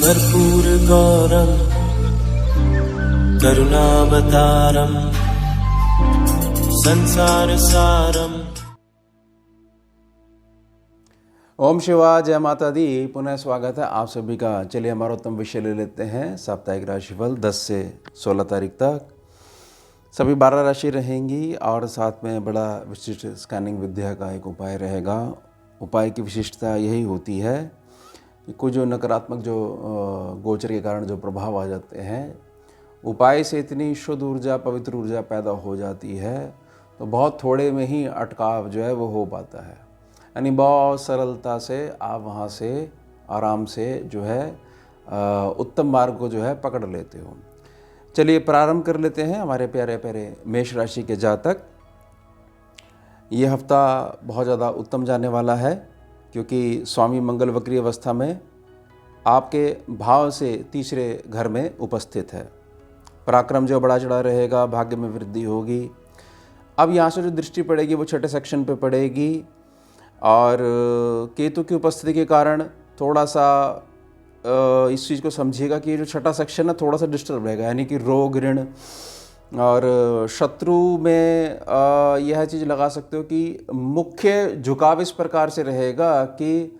कर्पूरगौरं करुणावतारं संसारसारम्। ओम शिवा, जय माता दी। पुनः स्वागत है आप सभी का। चलिए हमारा उत्तम विषय ले लेते हैं। साप्ताहिक राशिफल 10 से 16 तारीख तक सभी 12 राशि रहेंगी और साथ में बड़ा विशिष्ट स्कैनिंग विद्या का एक उपाय रहेगा। उपाय की विशिष्टता यही होती है कि कुछ जो नकारात्मक जो गोचर के कारण जो प्रभाव आ जाते हैं, उपाय से इतनी शुद्ध ऊर्जा, पवित्र ऊर्जा पैदा हो जाती है तो बहुत थोड़े में ही अटकाव जो है वो हो पाता है। यानी बहुत सरलता से आप वहाँ से आराम से जो है उत्तम मार्ग को जो है पकड़ लेते हो। चलिए प्रारंभ कर लेते हैं हमारे प्यारे प्यारे मेष राशि के जातक। ये हफ्ता बहुत ज़्यादा उत्तम जाने वाला है क्योंकि स्वामी मंगल वक्री अवस्था में आपके भाव से तीसरे घर में उपस्थित है। पराक्रम जो बढ़ा चढ़ा रहेगा, भाग्य में वृद्धि होगी। अब यहाँ से जो दृष्टि पड़ेगी वो छठे सेक्शन पे पड़ेगी और केतु की उपस्थिति के कारण थोड़ा सा इस चीज़ को समझिएगा कि ये जो छठा सेक्शन है थोड़ा सा डिस्टर्ब रहेगा। यानी कि रोग, ऋण और शत्रु में यह चीज़ लगा सकते हो कि मुख्य झुकाव इस प्रकार से रहेगा कि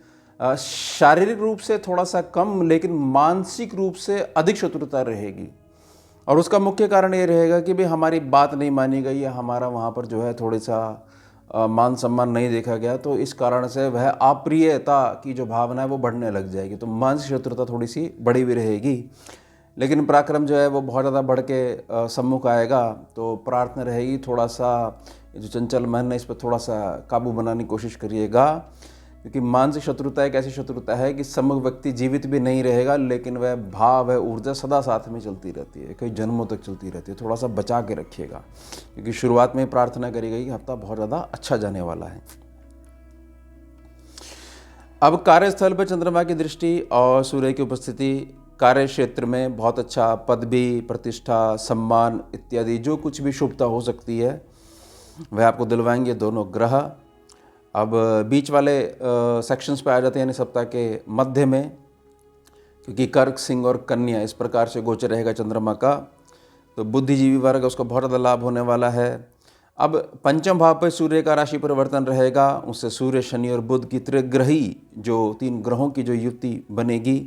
शारीरिक रूप से थोड़ा सा कम लेकिन मानसिक रूप से अधिक शत्रुता रहेगी। और उसका मुख्य कारण ये रहेगा कि भाई हमारी बात नहीं मानी गई या हमारा वहाँ पर जो है थोड़ी सा मान सम्मान नहीं देखा गया, तो इस कारण से वह अप्रियता की जो भावना है वो बढ़ने लग जाएगी। तो मानसिक शत्रुता थोड़ी सी बढ़ी हुई रहेगी, लेकिन पराक्रम जो है वो बहुत ज़्यादा बढ़ के सम्मुख आएगा। तो प्रार्थना रहेगी थोड़ा सा जो चंचल मन है इस पर थोड़ा सा काबू बनाने की कोशिश करिएगा, क्योंकि मानसिक शत्रुता एक ऐसी शत्रुता है कि सम्मुख व्यक्ति जीवित भी नहीं रहेगा लेकिन वह भाव है, ऊर्जा सदा साथ में चलती रहती है, कई जन्मों तक चलती रहती है। थोड़ा सा बचा के रखिएगा क्योंकि शुरुआत में प्रार्थना करी गई कि हफ्ता बहुत ज़्यादा अच्छा जाने वाला है। अब कार्यस्थल पर चंद्रमा की दृष्टि और सूर्य की उपस्थिति कार्य क्षेत्र में बहुत अच्छा पदवी, प्रतिष्ठा, सम्मान इत्यादि जो कुछ भी शुभता हो सकती है वह आपको दिलवाएंगे दोनों ग्रह। अब बीच वाले सेक्शंस पे आ जाते हैं, यानी सप्ताह के मध्य में, क्योंकि कर्क, सिंह और कन्या इस प्रकार से गोचर रहेगा चंद्रमा का। तो बुद्धिजीवी वर्ग उसको बहुत ज़्यादा लाभ होने वाला है। अब पंचम भाव पर सूर्य का राशि परिवर्तन रहेगा, उससे सूर्य, शनि और बुध की त्रिग्रही जो 3 ग्रहों की जो युति बनेगी,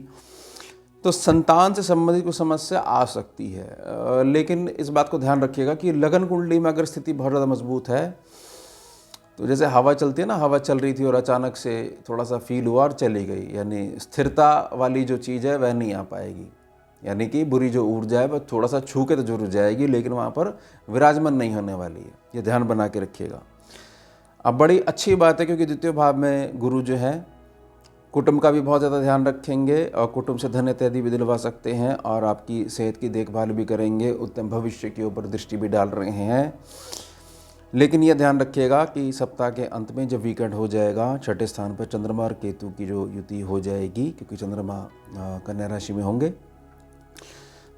तो संतान से संबंधित कोई समस्या आ सकती है। लेकिन इस बात को ध्यान रखिएगा कि लगन कुंडली में अगर स्थिति बहुत ज़्यादा मजबूत है तो जैसे हवा चलती है ना, हवा चल रही थी और अचानक से थोड़ा सा फील हुआ और चली गई, यानी स्थिरता वाली जो चीज़ है वह नहीं आ पाएगी। यानी कि बुरी जो ऊर्जा है वह थोड़ा सा छू के तो जरूर जाएगी लेकिन वहाँ पर विराजमान नहीं होने वाली है। ये ध्यान बना के रखिएगा। अब बड़ी अच्छी बात है क्योंकि द्वितीय भाव में गुरु जो है कुटुंब का भी बहुत ज़्यादा ध्यान रखेंगे और कुटुंब से धन इत्यादि भी दिलवा सकते हैं और आपकी सेहत की देखभाल भी करेंगे, उत्तम भविष्य के ऊपर दृष्टि भी डाल रहे हैं। लेकिन यह ध्यान रखिएगा कि सप्ताह के अंत में जब वीकेंड हो जाएगा, छठे स्थान पर चंद्रमा और केतु की जो युति हो जाएगी, क्योंकि चंद्रमा कन्या राशि में होंगे,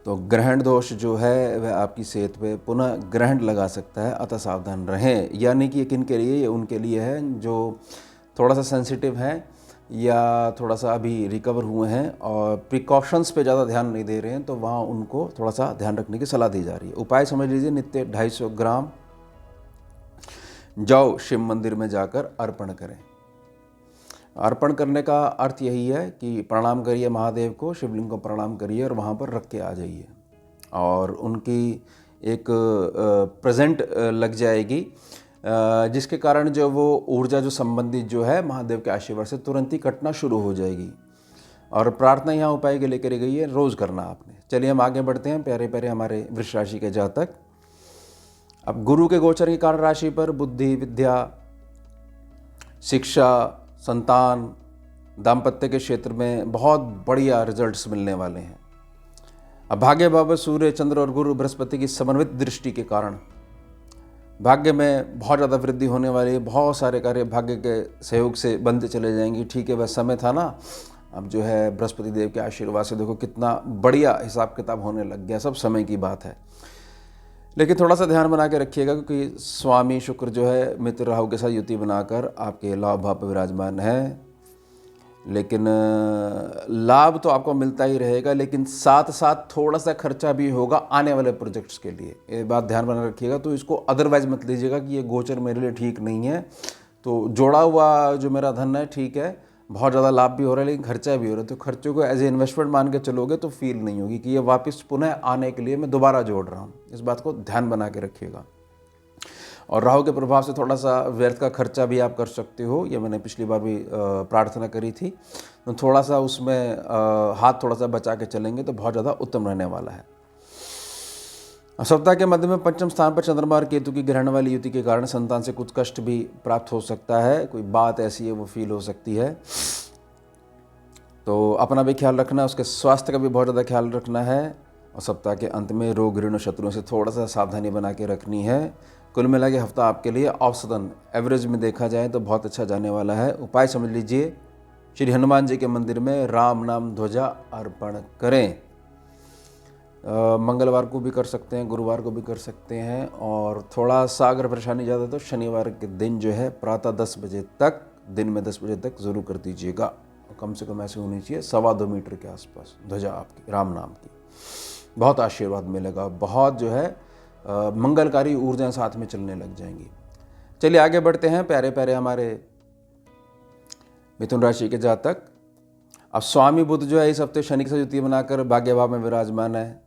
तो ग्रहण दोष जो है वह आपकी सेहत पे पुनः ग्रहण लगा सकता है, अतः सावधान रहें। यानी कि किन के लिए, ये उनके लिए है जो थोड़ा सा सेंसिटिव हैं या थोड़ा सा अभी रिकवर हुए हैं और प्रिकॉशंस पे ज़्यादा ध्यान नहीं दे रहे हैं, तो वहाँ उनको थोड़ा सा ध्यान रखने की सलाह दी जा रही है। उपाय समझ लीजिए, नित्य 250 ग्राम जौ शिव मंदिर में जाकर अर्पण करें। अर्पण करने का अर्थ यही है कि प्रणाम करिए महादेव को, शिवलिंग को प्रणाम करिए और वहाँ पर रख के आ जाइए और उनकी एक प्रेजेंट लग जाएगी, जिसके कारण जो वो ऊर्जा जो संबंधित जो है महादेव के आशीर्वाद से तुरंत ही कटना शुरू हो जाएगी। और प्रार्थना यहाँ उपाय के लिए करी गई है, रोज़ करना आपने। चलिए हम आगे बढ़ते हैं प्यारे प्यारे हमारे वृष राशि के जातक। अब गुरु के गोचर के कारण राशि पर बुद्धि, विद्या, शिक्षा, संतान, दाम्पत्य के क्षेत्र में बहुत बढ़िया रिजल्ट्स मिलने वाले हैं। अब भाग्य भाव सूर्य, चंद्र और गुरु बृहस्पति की समन्वित दृष्टि के कारण भाग्य में बहुत ज़्यादा वृद्धि होने वाली है। बहुत सारे कार्य भाग्य के सहयोग से बनते चले जाएंगे। ठीक है, वह समय था ना, अब जो है बृहस्पति देव के आशीर्वाद से देखो कितना बढ़िया हिसाब किताब होने लग गया। सब समय की बात है, लेकिन थोड़ा सा ध्यान बना के रखिएगा क्योंकि स्वामी शुक्र जो है मित्र राहु के साथ युति बनाकर आपके लाभ भाव पर विराजमान है। लेकिन लाभ तो आपको मिलता ही रहेगा, लेकिन साथ साथ थोड़ा सा खर्चा भी होगा आने वाले प्रोजेक्ट्स के लिए। ये बात ध्यान बना रखिएगा। तो इसको अदरवाइज मत लीजिएगा कि ये गोचर मेरे लिए ठीक नहीं है। तो जोड़ा हुआ जो मेरा धन है ठीक है, बहुत ज़्यादा लाभ भी हो रहा है लेकिन खर्चा भी हो रहा है, तो खर्चों को एज ए इन्वेस्टमेंट मान के चलोगे तो फील नहीं होगी कि ये वापस पुनः आने के लिए मैं दोबारा जोड़ रहा हूँ। इस बात को ध्यान बना के रखिएगा। और राहु के प्रभाव से थोड़ा सा व्यर्थ का खर्चा भी आप कर सकते हो, ये मैंने पिछली बार भी प्रार्थना करी थी। तो थोड़ा सा उसमें हाथ थोड़ा सा बचा के चलेंगे तो बहुत ज़्यादा उत्तम रहने वाला है। सप्ताह के मध्य में पंचम स्थान पर चंद्रमा और केतु की ग्रहण वाली युति के कारण संतान से कुछ कष्ट भी प्राप्त हो सकता है। कोई बात ऐसी है वो फील हो सकती है, तो अपना भी ख्याल रखना है, उसके स्वास्थ्य का भी बहुत ज़्यादा ख्याल रखना है। और सप्ताह के अंत में रोग ऋण शत्रुओं से थोड़ा सा सावधानी बना के रखनी है। कुल मिला के हफ्ता आपके लिए औसतन एवरेज में देखा जाए तो बहुत अच्छा जाने वाला है। उपाय समझ लीजिए, श्री हनुमान जी के मंदिर में राम नाम ध्वजा अर्पण करें। मंगलवार को भी कर सकते हैं, गुरुवार को भी कर सकते हैं। और थोड़ा सा अगर परेशानी ज़्यादा तो शनिवार के दिन जो है प्रातः 10 बजे तक, दिन में 10 बजे तक ज़रूर कर दीजिएगा। कम से कम ऐसे होनी चाहिए 2.25 मीटर के आसपास ध्वजा आपकी राम नाम की। बहुत आशीर्वाद मिलेगा, बहुत जो है मंगलकारी ऊर्जाएं साथ में चलने लग जाएंगी। चलिए आगे बढ़ते हैं। प्यारे प्यारे हमारे मिथुन राशि के जातक, अब स्वामी बुध जो है इस हफ्ते शनि के साथ युति बनाकर भाग्य भाव में विराजमान है,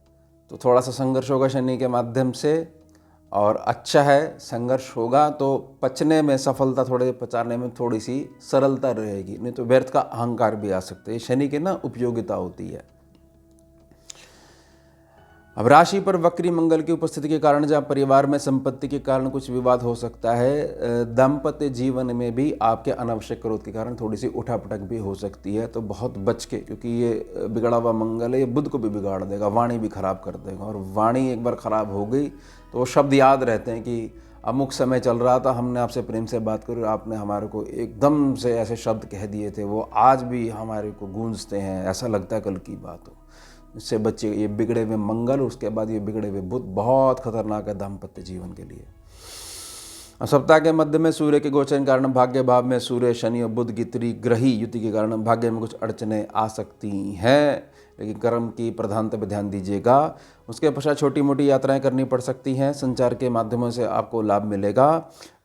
तो थोड़ा सा संघर्ष होगा शनि के माध्यम से। और अच्छा है, संघर्ष होगा तो पचने में सफलता, थोड़े पचाने में थोड़ी सी सरलता रहेगी, नहीं तो व्यर्थ का अहंकार भी आ सकता है। शनि की ना उपयोगिता होती है। अब राशि पर वक्री मंगल की उपस्थिति के कारण जहाँ परिवार में संपत्ति के कारण कुछ विवाद हो सकता है, दाम्पत्य जीवन में भी आपके अनावश्यक क्रोध के कारण थोड़ी सी उठापटक भी हो सकती है। तो बहुत बच के, क्योंकि ये बिगड़ा हुआ मंगल है, ये बुध को भी बिगाड़ देगा, वाणी भी खराब कर देगा। और वाणी एक बार खराब हो गई तो वो शब्द याद रहते हैं कि अमुक समय चल रहा था, हमने आपसे प्रेम से बात करी, आपने हमारे को एकदम से ऐसे शब्द कह दिए थे, वो आज भी हमारे को गूंजते हैं, ऐसा लगता है कल की बात हो। इससे बच्चे, ये बिगड़े हुए मंगल, उसके बाद ये बिगड़े हुए बुध बहुत खतरनाक है दाम्पत्य जीवन के लिए। और सप्ताह के मध्य में सूर्य के गोचर के कारण भाग्य भाव में सूर्य, शनि और बुध की त्रिग्रही युति के कारण भाग्य में कुछ अड़चने आ सकती हैं, लेकिन कर्म की प्रधानता पर ध्यान दीजिएगा। उसके पश्चात छोटी मोटी यात्राएं करनी पड़ सकती हैं। संचार के माध्यमों से आपको लाभ मिलेगा।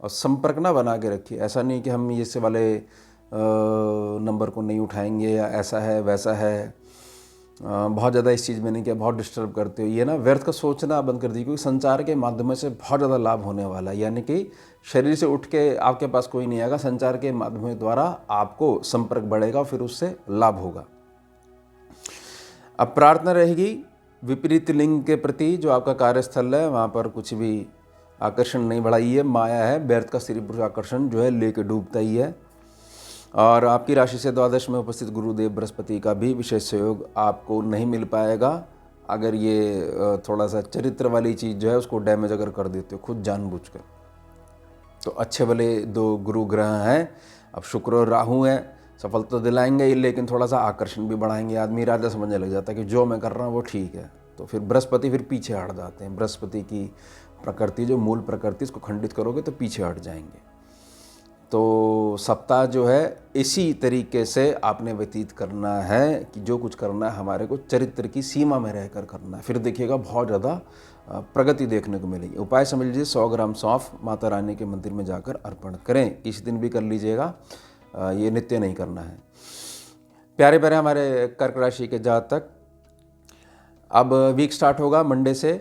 और संपर्क ना बना के रखिए, ऐसा नहीं कि हम इससे वाले नंबर को नहीं उठाएंगे या ऐसा है वैसा है। बहुत ज़्यादा इस चीज़ में नहीं, कि बहुत डिस्टर्ब करते हो, ये ना व्यर्थ का सोचना बंद कर दीजिए, क्योंकि संचार के माध्यम से बहुत ज़्यादा लाभ होने वाला है। यानी कि शरीर से उठ के आपके पास कोई नहीं आएगा, संचार के माध्यम द्वारा आपको संपर्क बढ़ेगा, फिर उससे लाभ होगा। अब प्रार्थना रहेगी विपरीत लिंग के प्रति, जो आपका कार्यस्थल है वहाँ पर कुछ भी आकर्षण नहीं बढ़ाइए, माया है, व्यर्थ का स्त्री पुरुष आकर्षण जो है लेके डूबता ही है। और आपकी राशि से द्वादश में उपस्थित गुरुदेव बृहस्पति का भी विशेष सहयोग आपको नहीं मिल पाएगा। अगर ये थोड़ा सा चरित्र वाली चीज़ जो है उसको डैमेज अगर कर देते हो खुद जानबूझकर, तो अच्छे वाले 2 गुरु ग्रह हैं। अब शुक्र और राहु हैं, सफलता तो दिलाएंगे ही, लेकिन थोड़ा सा आकर्षण भी बढ़ाएंगे। आदमी राजा समझने लग जाता है कि जो मैं कर रहा हूँ वो ठीक है, तो फिर बृहस्पति फिर पीछे हट जाते हैं। बृहस्पति की प्रकृति, जो मूल प्रकृति, इसको खंडित करोगे तो पीछे हट जाएंगे। तो सप्ताह जो है इसी तरीके से आपने व्यतीत करना है कि जो कुछ करना है हमारे को चरित्र की सीमा में रहकर करना है, फिर देखिएगा बहुत ज़्यादा प्रगति देखने को मिलेगी। उपाय समझ लीजिए, 100 ग्राम सौंफ माता रानी के मंदिर में जाकर अर्पण करें। इस दिन भी कर लीजिएगा, ये नित्य नहीं करना है। प्यारे प्यारे हमारे कर्क राशि के जातक, अब वीक स्टार्ट होगा मंडे से,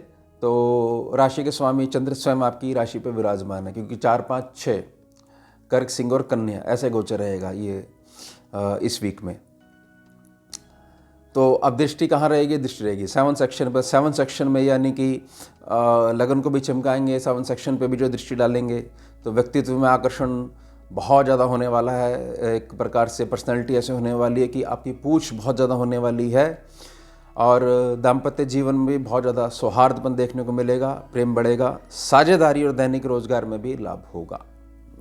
तो राशि के स्वामी चंद्र स्वयं आपकी राशि पर विराजमान है, क्योंकि 4, 5, 6 कर्क, सिंह और कन्या ऐसे गोचर रहेगा ये इस वीक में। तो अब दृष्टि कहाँ रहेगी? दृष्टि रहेगी 7 सेक्शन पर। 7 सेक्शन में यानी कि लगन को भी चमकाएंगे, 7 सेक्शन पे भी जो दृष्टि डालेंगे तो व्यक्तित्व में आकर्षण बहुत ज़्यादा होने वाला है। एक प्रकार से पर्सनैलिटी ऐसे होने वाली है कि आपकी पूछ बहुत ज़्यादा होने वाली है। और दाम्पत्य जीवन में भी बहुत ज़्यादा सौहार्दपन देखने को मिलेगा, प्रेम बढ़ेगा, साझेदारी और दैनिक रोजगार में भी लाभ होगा।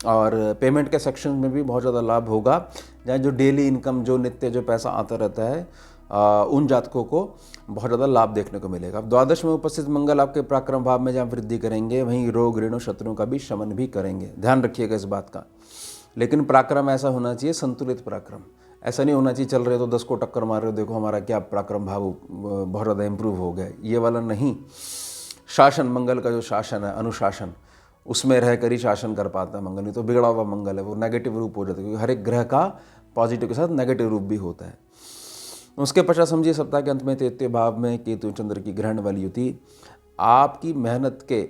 और पेमेंट के सेक्शन में भी बहुत ज़्यादा लाभ होगा, जहाँ जो डेली इनकम, जो नित्य जो पैसा आता रहता है, उन जातकों को बहुत ज़्यादा लाभ देखने को मिलेगा। अब द्वादश में उपस्थित मंगल आपके पराक्रम भाव में जहाँ वृद्धि करेंगे, वहीं रोग ऋण शत्रुओं का भी शमन भी करेंगे। ध्यान रखिएगा इस बात का। लेकिन पराक्रम ऐसा होना चाहिए संतुलित पराक्रम, ऐसा नहीं होना चाहिए चल रहे तो 10 को टक्कर मार रहे हो, देखो हमारा क्या पराक्रम भाव बहुत ज़्यादा इम्प्रूव हो गया, ये वाला नहीं। शासन, मंगल का जो शासन है, अनुशासन, उसमें रहकर ही शासन कर पाता है मंगल, नहीं तो बिगड़ा हुआ मंगल है वो नेगेटिव रूप हो जाता है, क्योंकि हर एक ग्रह का पॉजिटिव के साथ नेगेटिव रूप भी होता है। उसके पश्चात समझिए सप्ताह के अंत में 33 भाव में केतु चंद्र की ग्रहण वाली युति, आपकी मेहनत के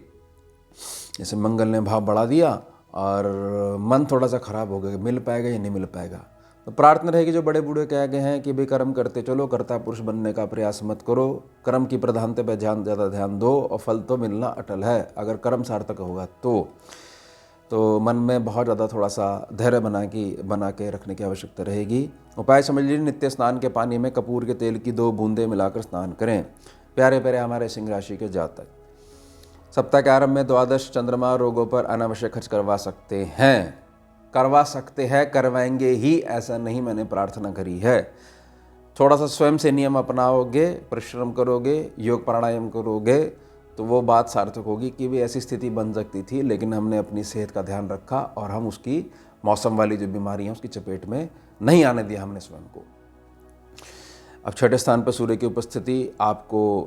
जैसे मंगल ने भाव बढ़ा दिया और मन थोड़ा सा खराब हो गया, मिल पाएगा या नहीं मिल पाएगा। तो प्रार्थना रहेगी जो बड़े बूढ़े कह गए हैं कि भाई कर्म करते चलो, कर्ता पुरुष बनने का प्रयास मत करो, कर्म की प्रधानता पर ज़्यादा ध्यान दो और फल तो मिलना अटल है अगर कर्म सार्थक होगा तो मन में बहुत ज़्यादा थोड़ा सा धैर्य बना के रखने की आवश्यकता रहेगी। उपाय समझ लीजिए, नित्य स्नान के पानी में कपूर के तेल की 2 बूंदें मिलाकर स्नान करें। प्यारे प्यारे हमारे सिंह राशि के जातक, सप्ताह के आरंभ में द्वादश चंद्रमा रोगों पर अनावश्यक खर्च करवा सकते हैं, करवाएंगे ही, ऐसा नहीं मैंने प्रार्थना करी है। थोड़ा सा स्वयं से नियम अपनाओगे, परिश्रम करोगे, योग प्राणायाम करोगे तो वो बात सार्थक होगी कि भी ऐसी स्थिति बन सकती थी, लेकिन हमने अपनी सेहत का ध्यान रखा और हम उसकी मौसम वाली जो बीमारी है उसकी चपेट में नहीं आने दिया हमने स्वयं को। अब छठे स्थान पर सूर्य की उपस्थिति, आपको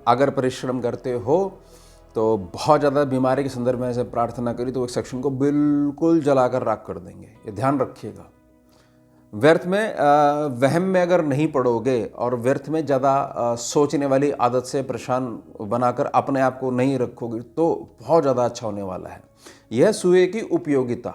अगर परिश्रम करते हो तो बहुत ज़्यादा बीमारी के संदर्भ में ऐसे प्रार्थना करी तो एक सेक्शन को बिल्कुल जलाकर राख कर देंगे, ये ध्यान रखिएगा। व्यर्थ में वहम में अगर नहीं पड़ोगे और व्यर्थ में ज़्यादा सोचने वाली आदत से परेशान बनाकर अपने आप को नहीं रखोगे तो बहुत ज़्यादा अच्छा होने वाला है। यह सूर्य की उपयोगिता,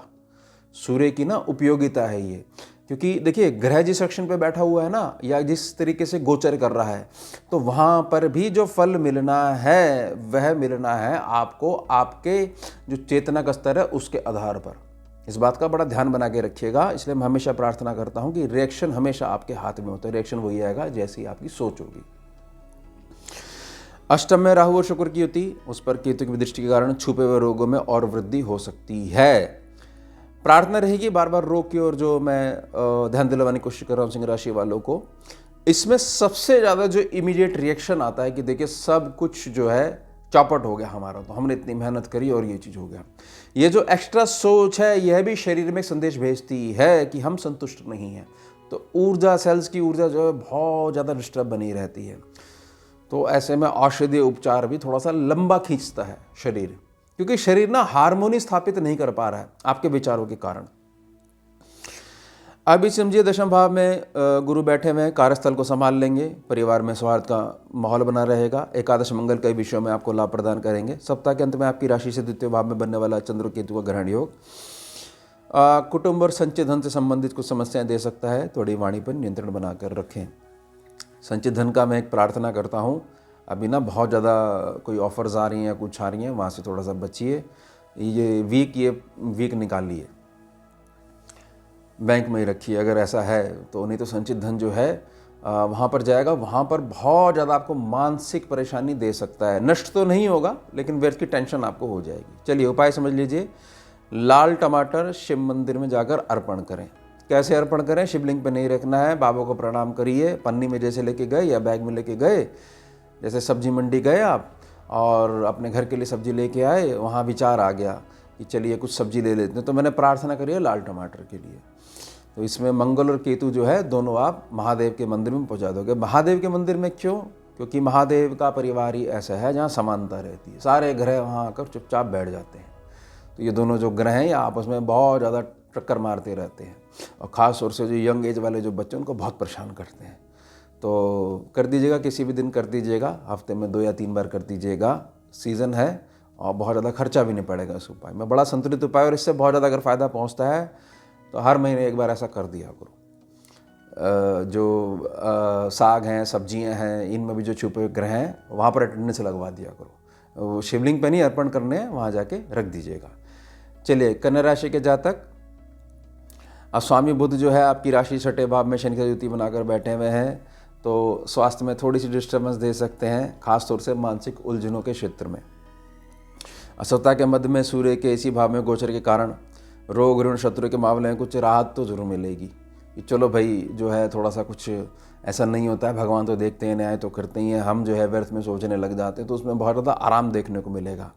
सूर्य की ना उपयोगिता है ये, क्योंकि देखिए ग्रह जिस सेक्शन पे बैठा हुआ है ना, या जिस तरीके से गोचर कर रहा है, तो वहाँ पर भी जो फल मिलना है वह मिलना है आपको आपके जो चेतना का स्तर है उसके आधार पर। इस बात का बड़ा ध्यान बना के रखिएगा। इसलिए मैं हमेशा प्रार्थना करता हूँ कि रिएक्शन हमेशा आपके हाथ में होता है, रिएक्शन वही आएगा जैसी आपकी सोच होगी। अष्टम में राहु और शुक्र की युति, उस पर केतु की दृष्टि के कारण छुपे हुए रोगों में और वृद्धि हो सकती है। प्रार्थना रहेगी बार बार रोग की ओर, जो मैं ध्यान दिलवाने की कोशिश कर रहा हूँ सिंह राशि वालों को। इसमें सबसे ज़्यादा जो इमीडिएट रिएक्शन आता है कि देखिए सब कुछ जो है चौपट हो गया हमारा, तो हमने इतनी मेहनत करी और ये चीज़ हो गया। ये जो एक्स्ट्रा सोच है यह भी शरीर में संदेश भेजती है कि हम संतुष्ट नहीं हैं, तो ऊर्जा, सेल्स की ऊर्जा जो है बहुत ज़्यादा डिस्टर्ब बनी रहती है। तो ऐसे में औषधीय उपचार भी थोड़ा सा लंबा खींचता है शरीर, क्योंकि शरीर ना हार्मोनी स्थापित नहीं कर पा रहा है आपके विचारों के कारण। अभी समझिए दशम भाव में गुरु बैठे हुए हैं, कार्यस्थल को संभाल लेंगे, परिवार में सौहार्द का माहौल बना रहेगा। एकादश मंगल कई विषयों में आपको लाभ प्रदान करेंगे। सप्ताह के अंत में आपकी राशि से द्वितीय भाव में बनने वाला चंद्र केतु का ग्रहण योग कुटुंब और संचित धन से संबंधित कुछ समस्याएं दे सकता है, थोड़ी वाणी पर नियंत्रण बनाकर रखें। संचित धन का मैं एक प्रार्थना करता हूँ, अभी ना बहुत ज़्यादा कोई ऑफर्स आ रही हैं, कुछ आ रही हैं, वहाँ से थोड़ा सा बचिए। ये वीक निकालिए, बैंक में ही रखिए अगर ऐसा है तो, नहीं तो संचित धन जो है वहाँ पर जाएगा, वहाँ पर बहुत ज़्यादा आपको मानसिक परेशानी दे सकता है। नष्ट तो नहीं होगा लेकिन व्यर्थ की टेंशन आपको हो जाएगी। चलिए उपाय समझ लीजिए, लाल टमाटर शिव मंदिर में जाकर अर्पण करें। कैसे अर्पण करें? शिवलिंग पे नहीं रखना है, बाबा को प्रणाम करिए, पन्नी में जैसे लेके गए या बैग में लेके गए, जैसे सब्जी मंडी गए आप और अपने घर के लिए सब्जी लेके आए, वहाँ विचार आ गया कि चलिए कुछ सब्जी ले लेते हैं, तो मैंने प्रार्थना करी है लाल टमाटर के लिए। तो इसमें मंगल और केतु जो है दोनों आप महादेव के मंदिर में पहुंचा दोगे। महादेव के मंदिर में क्यों? क्योंकि महादेव का परिवार ही ऐसा है जहाँ समानता रहती है, सारे ग्रह वहाँ आकर चुपचाप बैठ जाते हैं। तो ये दोनों जो ग्रह हैं ये आपस में बहुत ज़्यादा टक्कर मारते रहते हैं, और ख़ास तौर से जो यंग एज वाले जो बच्चे उनको बहुत परेशान करते हैं। तो कर दीजिएगा, किसी भी दिन कर दीजिएगा, हफ्ते में 2 या 3 बार कर दीजिएगा, सीज़न है और बहुत ज़्यादा खर्चा भी नहीं पड़ेगा इस उपाय में। बड़ा संतुलित उपाय, और इससे बहुत ज़्यादा अगर फ़ायदा पहुँचता है तो हर महीने एक बार ऐसा कर दिया करो। जो साग हैं, सब्जियां हैं, इनमें भी जो छुपे ग्रह हैं वहाँ पर अटेंडेंस लगवा दिया करो। वो शिवलिंग पे नहीं अर्पण करने हैं, वहाँ जाके रख दीजिएगा। चलिए कन्या राशि के जातक, अब स्वामी बुध जो है आपकी राशि छठे भाव में शनि की युति बनाकर बैठे हुए हैं, तो स्वास्थ्य में थोड़ी सी डिस्टर्बेंस दे सकते हैं, खासतौर से मानसिक उलझनों के क्षेत्र में। सप्ताह के मध्य में सूर्य के इसी भाव में गोचर के कारण रोग ऋण शत्रु के मामले में कुछ राहत तो जरूर मिलेगी कि चलो भाई जो है थोड़ा सा कुछ ऐसा नहीं होता है, भगवान तो देखते हैं, न्याय तो करते ही हैं, हम जो है व्यर्थ में सोचने लग जाते हैं, तो उसमें बहुत ज़्यादा आराम देखने को मिलेगा।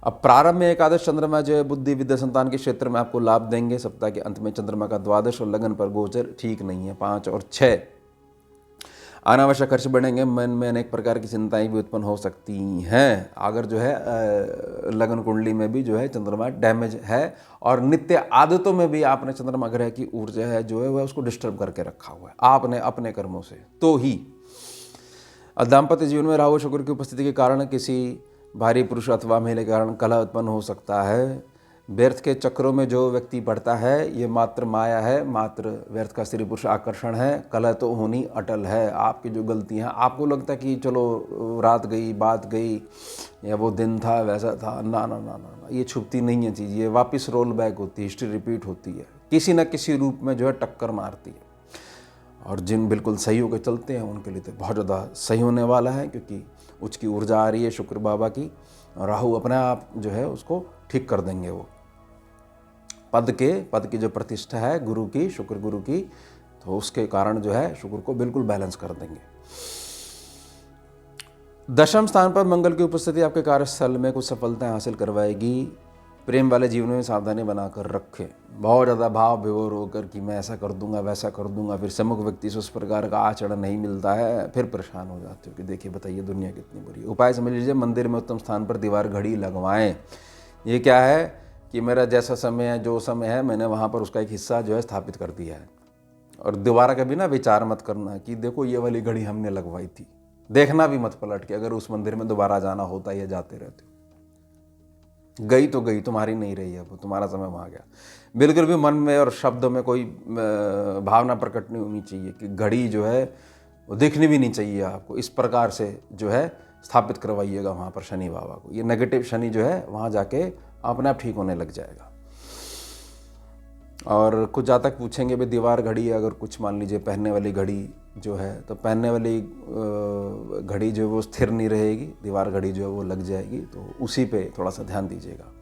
अब प्रारंभ में एकादश चंद्रमा जो है बुद्धि विद्या संतान के क्षेत्र में आपको लाभ देंगे। सप्ताह के अंत में चंद्रमा का द्वादश और लगन पर गोचर ठीक नहीं है। 5 और 6 अनावश्यक खर्च बढ़ेंगे। मन में अनेक प्रकार की चिंताएं भी उत्पन्न हो सकती हैं। अगर जो है लगन कुंडली में भी जो है चंद्रमा डैमेज है और नित्य आदतों में भी आपने चंद्रमा ग्रह की ऊर्जा है जो है वह उसको डिस्टर्ब करके रखा हुआ है आपने अपने कर्मों से। तो ही दाम्पत्य जीवन में राहु शुक्र की उपस्थिति के कारण किसी भारी पुरुष अथवा महिला के कारण कलह उत्पन्न हो सकता है। व्यर्थ के चक्रों में जो व्यक्ति बढ़ता है ये मात्र माया है, मात्र व्यर्थ का स्त्री पुरुष आकर्षण है। कलह तो होनी अटल है। आपकी जो गलतियां आपको लगता है कि चलो रात गई बात गई या वो दिन था वैसा था, ना ना ना ना, ये छुपती नहीं है चीज़, ये वापस रोल बैक होती है, हिस्ट्री रिपीट होती है, किसी न किसी रूप में जो है टक्कर मारती है। और जिन बिल्कुल सही होकर चलते हैं उनके लिए तो बहुत ज़्यादा सही होने वाला है, क्योंकि उसकी ऊर्जा आ रही है शुक्र बाबा की। राहु अपने आप जो है उसको ठीक कर देंगे। वो पद की जो प्रतिष्ठा है गुरु की, शुक्र गुरु की, तो उसके कारण जो है शुक्र को बिल्कुल बैलेंस कर देंगे। दशम स्थान पर मंगल की उपस्थिति आपके कार्यस्थल में कुछ सफलताएं हासिल करवाएगी। प्रेम वाले जीवन में सावधानी बनाकर रखें। बहुत ज़्यादा भाव विभोर होकर कि मैं ऐसा कर दूंगा वैसा कर दूंगा, फिर सम्मुख व्यक्ति से उस प्रकार का आचरण नहीं मिलता है, फिर परेशान हो जाते हो कि देखिए बताइए दुनिया कितनी बुरी। उपाय समझ लीजिए, मंदिर में उत्तम स्थान पर दीवार घड़ी लगवाएं। ये क्या है कि मेरा जैसा समय है, जो समय है, मैंने वहाँ पर उसका एक हिस्सा जो है स्थापित कर दिया है। और दोबारा कभी ना विचार मत करना कि देखो ये वाली घड़ी हमने लगवाई थी। देखना भी मत पलट के, अगर उस मंदिर में दोबारा जाना होता या जाते रहते। गई तो गई, तुम्हारी नहीं रही है वो, तुम्हारा समय वहाँ गया। बिल्कुल भी मन में और शब्दों में कोई भावना प्रकट नहीं होनी चाहिए कि घड़ी जो है वो दिखनी भी नहीं चाहिए आपको। इस प्रकार से जो है स्थापित करवाइएगा वहाँ पर शनि बाबा को। ये नेगेटिव शनि जो है वहाँ जाके अपने आप ठीक होने लग जाएगा। और कुछ जातक पूछेंगे भाई दीवार घड़ी, अगर कुछ मान लीजिए पहनने वाली घड़ी जो है, तो पहनने वाली घड़ी जो है वो स्थिर नहीं रहेगी, दीवार घड़ी जो है वो लग जाएगी, तो उसी पे थोड़ा सा ध्यान दीजिएगा।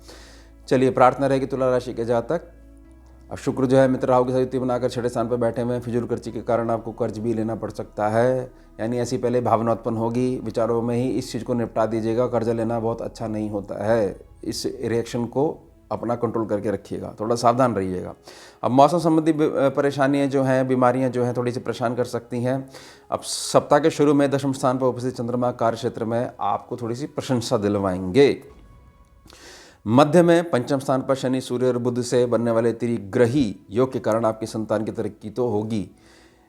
चलिए, प्रार्थना रहेगी तुला राशि के जातक। अब शुक्र जो है मित्र राहु के साथ युति बनाकर 6ठे स्थान पर बैठे हुए हैं। फिजूल खर्ची के कारण आपको कर्ज भी लेना पड़ सकता है, यानी ऐसी पहले भावना उत्पन्न होगी। विचारों में ही इस चीज़ को निपटा दीजिएगा। कर्जा लेना बहुत अच्छा नहीं होता है। इस रिएक्शन को अपना कंट्रोल करके रखिएगा, थोड़ा सावधान रहिएगा। अब मौसम संबंधी परेशानियां जो हैं, बीमारियां जो हैं, थोड़ी सी परेशान कर सकती हैं। अब सप्ताह के शुरू में दशम स्थान पर उपस्थित चंद्रमा कार्य क्षेत्र में आपको थोड़ी सी प्रशंसा दिलवाएंगे। मध्य में पंचम स्थान पर शनि, सूर्य और बुध से बनने वाले त्रिग्रही योग के कारण आपकी संतान की तरक्की तो होगी,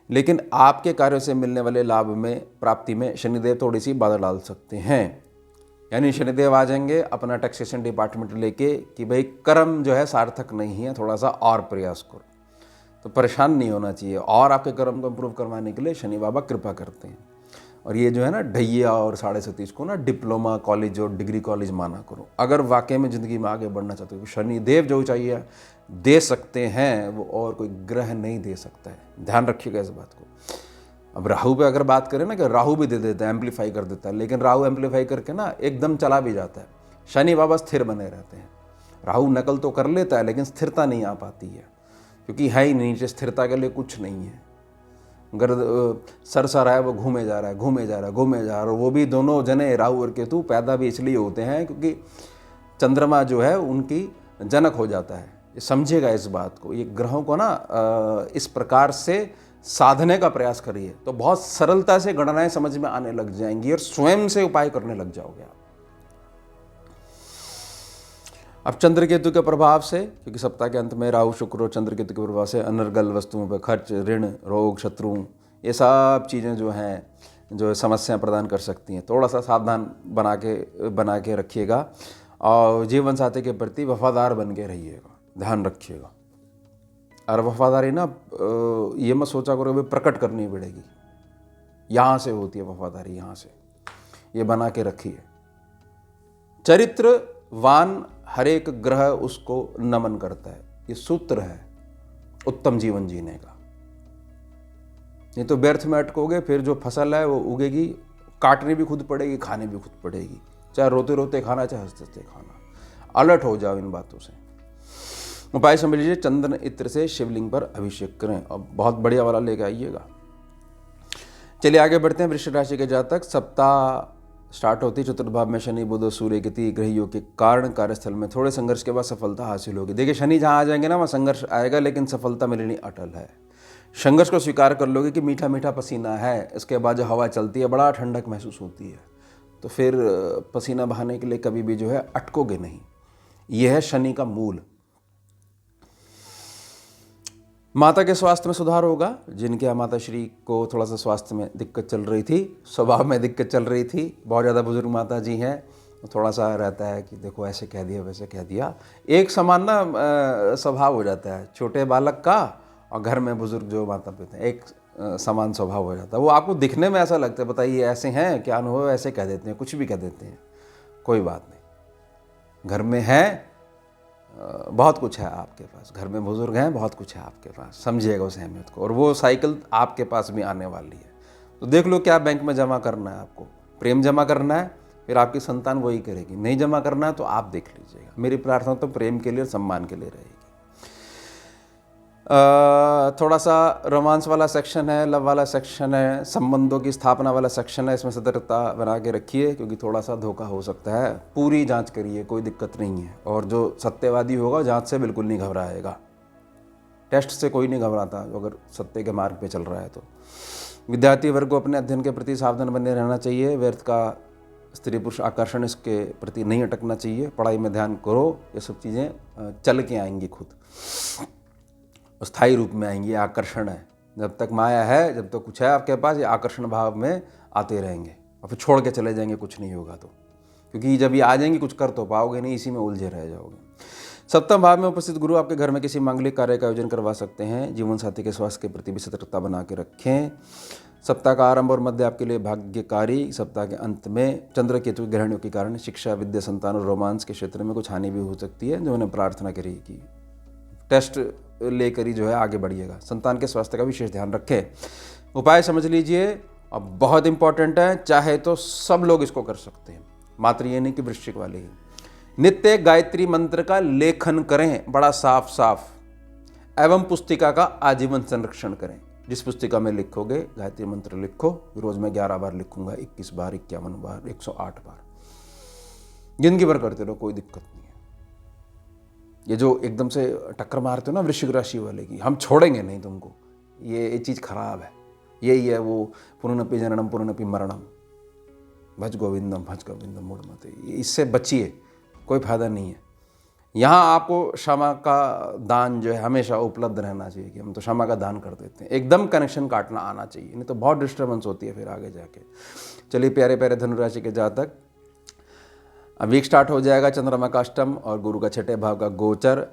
लेकिन आपके कार्यों से मिलने वाले लाभ में प्राप्ति में शनिदेव थोड़ी सी बाधा डाल सकते हैं। यानी शनिदेव आ जाएंगे अपना टैक्सेशन डिपार्टमेंट लेके कि भाई कर्म जो है सार्थक नहीं है, थोड़ा सा और प्रयास करो। तो परेशान नहीं होना चाहिए, और आपके कर्म को इम्प्रूव करवाने के लिए शनि बाबा कृपा करते हैं। और ये जो है ना ढैया और 37.5 को ना डिप्लोमा कॉलेज और डिग्री कॉलेज माना करो। अगर वाकई में ज़िंदगी में आगे बढ़ना चाहते हो, शनि देव जो चाहिए दे सकते हैं, वो और कोई ग्रह नहीं दे सकता है। ध्यान रखिएगा इस बात को। अब राहु पे अगर बात करें ना, कि राहु भी दे देता है, एम्पलीफाई कर देता है, लेकिन राहु एम्पलीफाई करके ना एकदम चला भी जाता है। शनि बाबा स्थिर बने रहते हैं। राहु नकल तो कर लेता है, लेकिन स्थिरता नहीं आ पाती है, क्योंकि है ही नहीं, स्थिरता के लिए कुछ नहीं है। अगर सर है वो घूमे जा रहा है, घूमे जा रहा है, घूमे जा रहा है। और वो भी दोनों जने राहु और केतु पैदा भी इसलिए होते हैं क्योंकि चंद्रमा जो है उनकी जनक हो जाता है। समझिएगा इस बात को। ये ग्रहों को ना इस प्रकार से साधने का प्रयास करिए तो बहुत सरलता से गणनाएं समझ में आने लग जाएंगी और स्वयं से उपाय करने लग जाओगे आप। अब चंद्र केतु के प्रभाव से, क्योंकि सप्ताह के अंत में राहु शुक्र और चंद्र केतु के प्रभाव से अनर्गल वस्तुओं पर खर्च, ऋण, रोग, शत्रु, ये सब चीज़ें जो हैं जो समस्याएं प्रदान कर सकती हैं। थोड़ा सा सावधान बना के रखिएगा और जीवन साथी के प्रति वफादार बन के रहिएगा, ध्यान रखिएगा। और वफादारी ना ये मत सोचा करो भी प्रकट करनी पड़ेगी, यहाँ से होती है वफादारी, यहाँ से। ये बना के रखिए। चरित्रवान हर एक ग्रह उसको नमन करता है, ये सूत्र है उत्तम जीवन जीने का। नहीं तो व्यर्थ में अटकोगे, फिर जो फसल है वो उगेगी, काटनी भी खुद पड़ेगी, खानी भी खुद पड़ेगी, चाहे रोते रोते खाना, चाहे हंसते हंसते खाना। अलर्ट हो जाओ इन बातों से। उपाय समझ लीजिए, चंदन इत्र से शिवलिंग पर अभिषेक करें और बहुत बढ़िया वाला लेके आइएगा। चलिए आगे बढ़ते हैं। वृश्चिक राशि के जातक, सप्ताह स्टार्ट होती है चतुर्थ भाव में शनि बुध और सूर्य के 3 ग्रह योग के कारण कार्यस्थल में थोड़े संघर्ष के बाद सफलता हासिल होगी। देखिए शनि जहाँ आ जाएंगे ना वहाँ संघर्ष आएगा, लेकिन सफलता मिलनी अटल है। संघर्ष को स्वीकार कर लोगे कि मीठा मीठा पसीना है, इसके बाद जो हवा चलती है बड़ा ठंडक महसूस होती है, तो फिर पसीना बहाने के लिए कभी भी जो है अटकोगे नहीं। यह है शनि का मूल। माता के स्वास्थ्य में सुधार होगा। जिनके यहाँ माता श्री को थोड़ा सा स्वास्थ्य में दिक्कत चल रही थी, स्वभाव में दिक्कत चल रही थी, बहुत ज़्यादा बुजुर्ग माता जी हैं, तो थोड़ा सा रहता है कि देखो ऐसे कह दिया वैसे कह दिया, एक समान ना स्वभाव हो जाता है छोटे बालक का और घर में बुजुर्ग जो माता पिता हैं, एक समान स्वभाव हो जाता है। वो आपको दिखने में ऐसा लगता है, बताइए ऐसे हैं क्या अनुभव, ऐसे कह देते हैं, कुछ भी कह देते हैं, कोई बात नहीं। घर में है बहुत कुछ है आपके पास, घर में बुजुर्ग हैं, बहुत कुछ है आपके पास, समझिएगा उस अहमियत को। और वो साइकिल आपके पास भी आने वाली है, तो देख लो क्या बैंक में जमा करना है आपको। प्रेम जमा करना है, फिर आपकी संतान वही करेगी। नहीं जमा करना है तो आप देख लीजिएगा। मेरी प्रार्थना तो प्रेम के लिए, सम्मान के लिए रहेगी। थोड़ा सा रोमांस वाला सेक्शन है, लव वाला सेक्शन है, संबंधों की स्थापना वाला सेक्शन है। इसमें सतर्कता बना के रखिए, क्योंकि थोड़ा सा धोखा हो सकता है। पूरी जांच करिए, कोई दिक्कत नहीं है। और जो सत्यवादी होगा जांच से बिल्कुल नहीं घबराएगा। टेस्ट से कोई नहीं घबराता जो अगर सत्य के मार्ग पे चल रहा है तो। विद्यार्थी वर्ग को अपने अध्ययन के प्रति सावधान बने रहना चाहिए। व्यर्थ का स्त्री पुरुष आकर्षण इसके प्रति नहीं अटकना चाहिए। पढ़ाई में ध्यान करो, ये सब चीज़ें चल के आएंगी, खुद स्थायी रूप में आएंगी। आकर्षण है, जब तक माया है, जब तक कुछ है आपके पास, ये आकर्षण भाव में आते रहेंगे और फिर छोड़ के चले जाएंगे, कुछ नहीं होगा तो। क्योंकि जब ये आ जाएंगी कुछ कर तो पाओगे नहीं, इसी में उलझे रह जाओगे। सप्तम भाव में उपस्थित गुरु आपके घर में किसी मांगलिक कार्य का आयोजन करवा सकते हैं। जीवन साथी के स्वास्थ्य के प्रति भी सतर्कता बना के रखें। सप्ताह का आरंभ और मध्य आपके लिए भाग्यकारी। सप्ताह के अंत में चंद्र केतु ग्रहणों के कारण शिक्षा, विद्या, संतान और रोमांस के क्षेत्र में कुछ हानि भी हो सकती है, जो उन्हें प्रार्थना करेगी। टेस्ट लेकर ही जो है आगे बढ़िएगा। संतान के स्वास्थ्य का विशेष ध्यान रखें। उपाय समझ लीजिए, अब बहुत इंपॉर्टेंट है, चाहे तो सब लोग इसको कर सकते हैं, मात्र ये नहीं कि वृश्चिक वाले ही। नित्य गायत्री मंत्र का लेखन करें, बड़ा साफ साफ, एवं पुस्तिका का आजीवन संरक्षण करें। जिस पुस्तिका में लिखोगे, गायत्री मंत्र लिखो, रोज मैं 11 बार लिखूंगा, 21 बार, 51 बार, 108 बार, जिंदगी भर करते रहो, कोई दिक्कत नहीं है। ये जो एकदम से टक्कर मारते हो ना वृश्चिक राशि वाले की, हम छोड़ेंगे नहीं तुमको, ये चीज़ खराब है। यही है वो पुनरपि जननम पुनरपि मरणम, भज गोविंदम मूढ़ मते, इससे बचिए, कोई फायदा नहीं है। यहाँ आपको क्षमा का दान जो है हमेशा उपलब्ध रहना चाहिए, कि हम तो क्षमा का दान कर देते हैं। एकदम कनेक्शन काटना आना चाहिए, नहीं तो बहुत डिस्टर्बेंस होती है फिर आगे जाके। चलिए प्यारे प्यारे धनुराशि के जातक, अब वीक स्टार्ट हो जाएगा। चंद्रमा का अष्टम और गुरु का 6ठे भाव का गोचर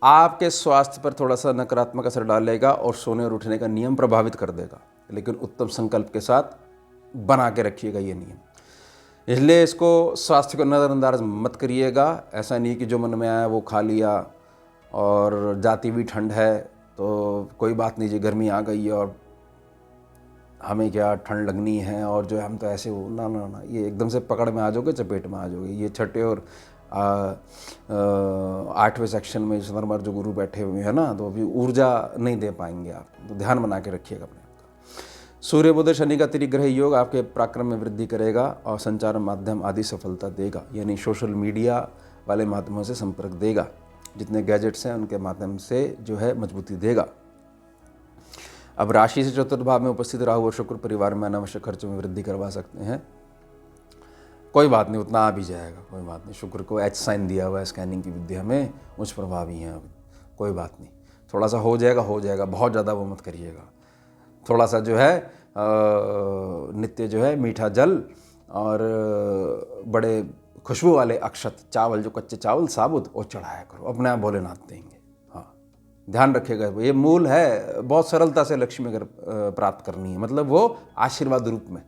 आपके स्वास्थ्य पर थोड़ा सा नकारात्मक असर डालेगा और सोने और उठने का नियम प्रभावित कर देगा, लेकिन उत्तम संकल्प के साथ बना के रखिएगा ये नियम। इसलिए इसको, स्वास्थ्य को नज़रअंदाज मत करिएगा। ऐसा नहीं कि जो मन में आया वो खा लिया, और जाती हुई ठंड है तो कोई बात नहीं जी, गर्मी आ गई और हमें क्या ठंड लगनी है, और जो है हम तो ऐसे हो, ना ना ना, ये एकदम से पकड़ में आ जाओगे, चपेट में आ जाओगे। ये 6ठे और 8वें सेक्शन में चंद्रमा जो गुरु बैठे हुए हैं ना, तो अभी ऊर्जा नहीं दे पाएंगे आप, तो ध्यान बना के रखिएगा अपने आप का। सूर्य बुध शनि का त्रिग्रह योग आपके पराक्रम में वृद्धि करेगा और संचार माध्यम आदि सफलता देगा, यानी सोशल मीडिया वाले माध्यमों से संपर्क देगा। जितने गैजेट्स हैं उनके माध्यम से जो है मजबूती देगा। अब राशि से चतुर्थ भाव में उपस्थित राहु और शुक्र परिवार में अनावश्यक खर्चों में वृद्धि करवा सकते हैं। कोई बात नहीं, उतना आ भी जाएगा, कोई बात नहीं। शुक्र को H साइन दिया हुआ है स्कैनिंग की विद्या में, उच्च प्रभावी हैं अभी, कोई बात नहीं। थोड़ा सा हो जाएगा, बहुत ज़्यादा वो मत करिएगा। थोड़ा सा जो है नित्य जो है मीठा जल और बड़े खुशबू वाले अक्षत चावल, जो कच्चे चावल साबुत, वो चढ़ाया करो, अपने आप भोलेनाथ देंगे। ध्यान रखिएगा, ये मूल है। बहुत सरलता से लक्ष्मी अगर प्राप्त करनी है, मतलब वो आशीर्वाद रूप में।